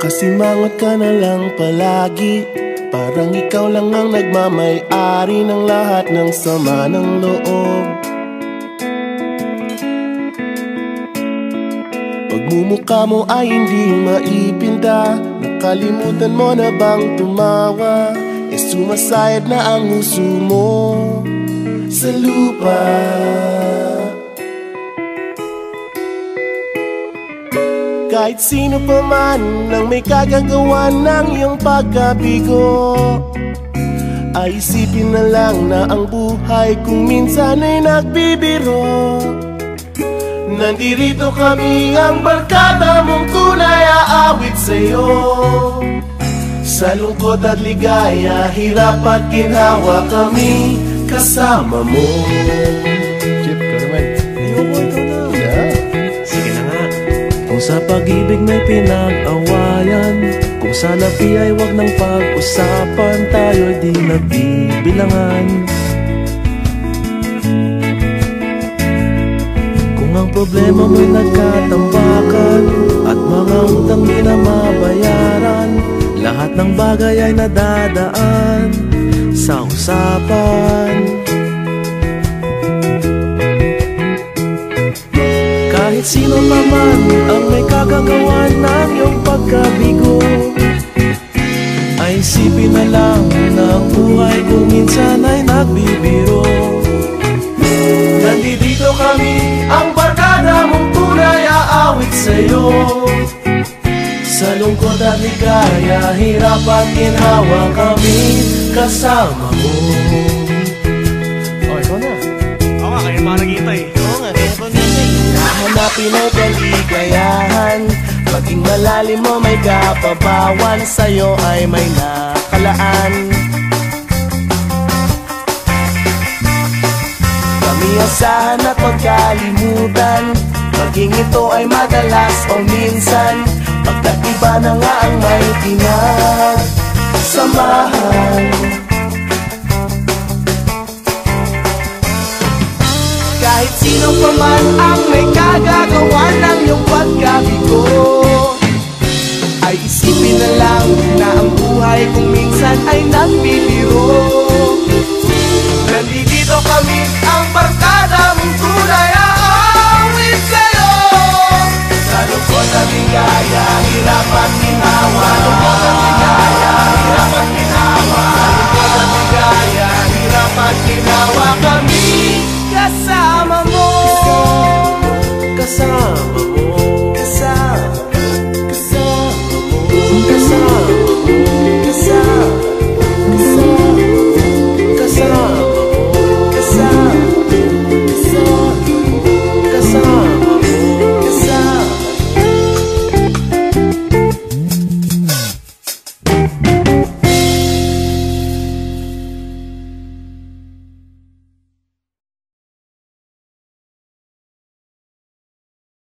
Kasimangot ka na lang palagi, parang ikaw lang ang nagmamay-ari ng lahat ng sama ng loob. Pagmumukha mo ay hindi maipinta, nakalimutan mo na bang tumawa? E sumasayad na ang huso mo sa lupa. Kahit sino pa man ang may kagagawa ng iyong pagkabigo, ay isipin na lang na ang buhay kung minsan ay nagbibiro. Nandirito kami, ang barkada mong tunay aawit sa'yo. Sa lungkot at ligaya, hirap at ginhawa, kami kasama mo. Chip, ka naman. Ayoko, ito na. Sige na nga. Kung sa pag-ibig may pinag-awayan, kung sa labi ay wag nang pag-usapan, tayo'y di nagbibilangan. Kung ang problema mo'y nagkatambakan at mga utang di na mabayaran, lahat ng bagay ay nadadaan sa usapan. Kahit sino naman ang may kagagawa ng iyong pagkabigo, ay isipin na lang na ang buhay kung minsan ay nagbibiro. Nandito kami, ang barkada mong tunay aawit sa'yo. Sa lungkot at ligaya, hirap at ginhawa, kami kasama mo. Oh, ikaw na. Oo nga, kaya parang kita eh. Oo nga, kaya ko nito eh. Nahanapin ay kaligayahan, maging malalim mo may kapabawan, sa'yo ay may nakalaan. Kami asahan at magkalimutan, maging ito ay madalas o minsan, pagkatiba na nga ang may pinagsamahan. Kahit sino pa man ang may kagagawa ng iyong pagkabigo, ay isipin na lang na ang buhay kung minsan ay nagbibiro. Nandito kami, ang barkada